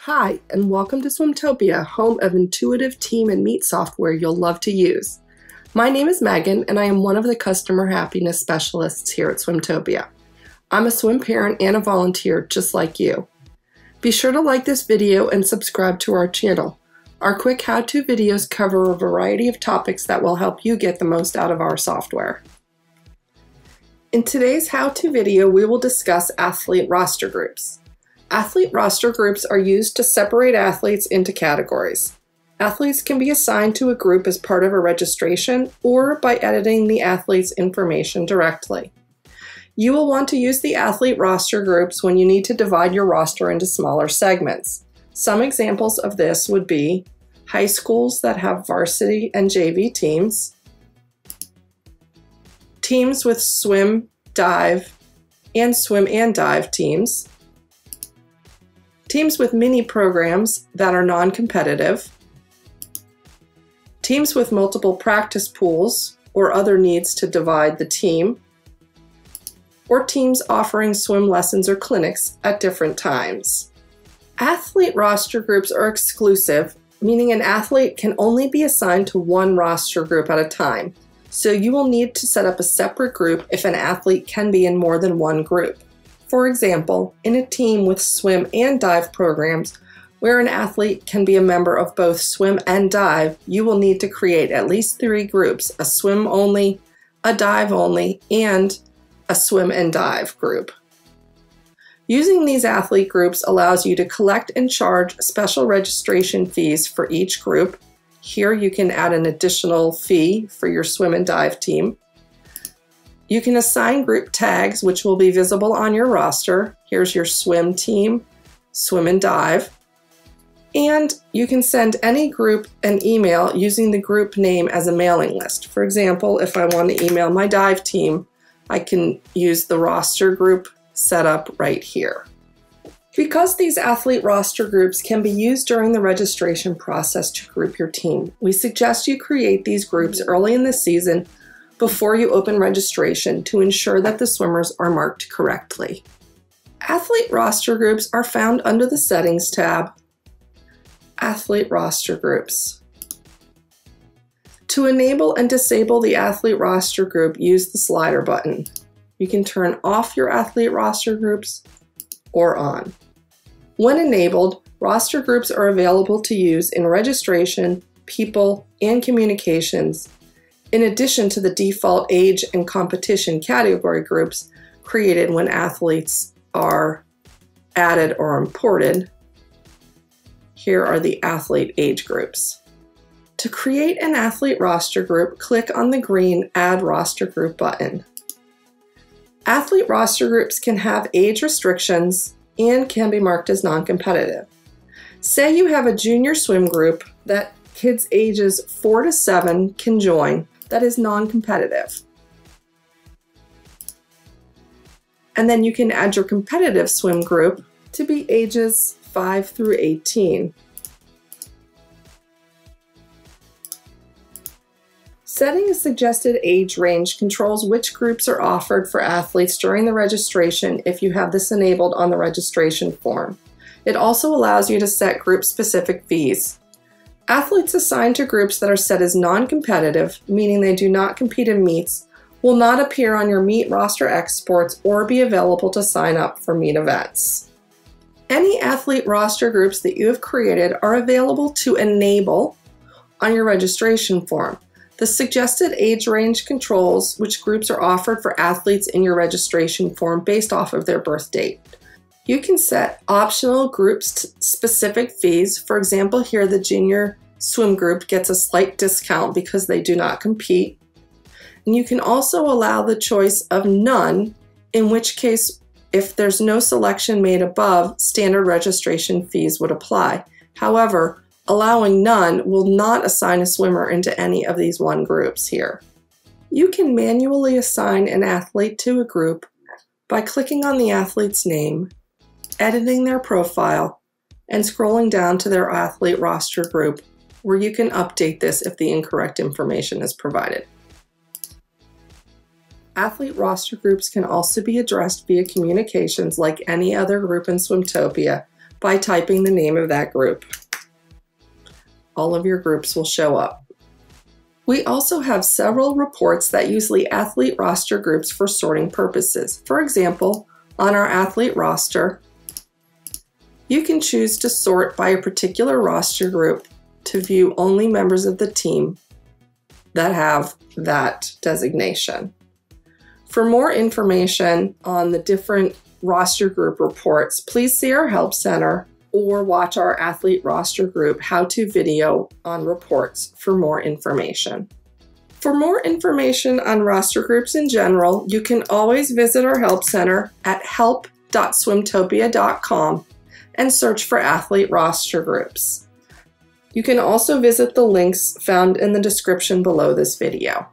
Hi, and welcome to SwimTopia, home of intuitive team and meet software you'll love to use. My name is Megan, and I am one of the customer happiness specialists here at SwimTopia. I'm a swim parent and a volunteer just like you. Be sure to like this video and subscribe to our channel. Our quick how-to videos cover a variety of topics that will help you get the most out of our software. In today's how-to video, we will discuss athlete roster groups. Athlete roster groups are used to separate athletes into categories. Athletes can be assigned to a group as part of a registration or by editing the athlete's information directly. You will want to use the athlete roster groups when you need to divide your roster into smaller segments. Some examples of this would be high schools that have varsity and JV teams, teams with swim, dive, and swim and dive teams, teams with mini programs that are non-competitive, teams with multiple practice pools or other needs to divide the team, or teams offering swim lessons or clinics at different times. Athlete roster groups are exclusive, meaning an athlete can only be assigned to one roster group at a time, so you will need to set up a separate group if an athlete can be in more than one group. For example, in a team with swim and dive programs, where an athlete can be a member of both swim and dive, you will need to create at least 3 groups: a swim only, a dive only, and a swim and dive group. Using these athlete groups allows you to collect and charge special registration fees for each group. Here you can add an additional fee for your swim and dive team. You can assign group tags, which will be visible on your roster. Here's your swim team, swim and dive. And you can send any group an email using the group name as a mailing list. For example, if I want to email my dive team, I can use the roster group setup right here. Because these athlete roster groups can be used during the registration process to group your team, we suggest you create these groups early in the season before you open registration to ensure that the swimmers are marked correctly. Athlete roster groups are found under the Settings tab, Athlete Roster Groups. To enable and disable the athlete roster group, use the slider button. You can turn off your athlete roster groups or on. When enabled, roster groups are available to use in registration, people, and communications, in addition to the default age and competition category groups created when athletes are added or imported. Here are the athlete age groups. To create an athlete roster group, click on the green Add Roster Group button. Athlete roster groups can have age restrictions and can be marked as non-competitive. Say you have a junior swim group that kids ages 4 to 7 can join that is non-competitive. And then you can add your competitive swim group to be ages 5 through 18. Setting a suggested age range controls which groups are offered for athletes during the registration if you have this enabled on the registration form. It also allows you to set group-specific fees. Athletes assigned to groups that are set as non-competitive, meaning they do not compete in meets, will not appear on your meet roster exports or be available to sign up for meet events. Any athlete roster groups that you have created are available to enable on your registration form. The suggested age range controls which groups are offered for athletes in your registration form based off of their birth date. You can set optional group-specific fees. For example, here the junior swim group gets a slight discount because they do not compete. And you can also allow the choice of none, in which case, if there's no selection made above, standard registration fees would apply. However, allowing none will not assign a swimmer into any of these one groups here. You can manually assign an athlete to a group by clicking on the athlete's name, editing their profile, and scrolling down to their athlete roster group, where you can update this if the incorrect information is provided. Athlete roster groups can also be addressed via communications like any other group in SwimTopia by typing the name of that group. All of your groups will show up. We also have several reports that use the athlete roster groups for sorting purposes. For example, on our athlete roster, you can choose to sort by a particular roster group to view only members of the team that have that designation. For more information on the different roster group reports, please see our Help Center or watch our athlete roster group how-to video on reports for more information. For more information on roster groups in general, you can always visit our Help Center at help.swimtopia.com and search for athlete roster groups. You can also visit the links found in the description below this video.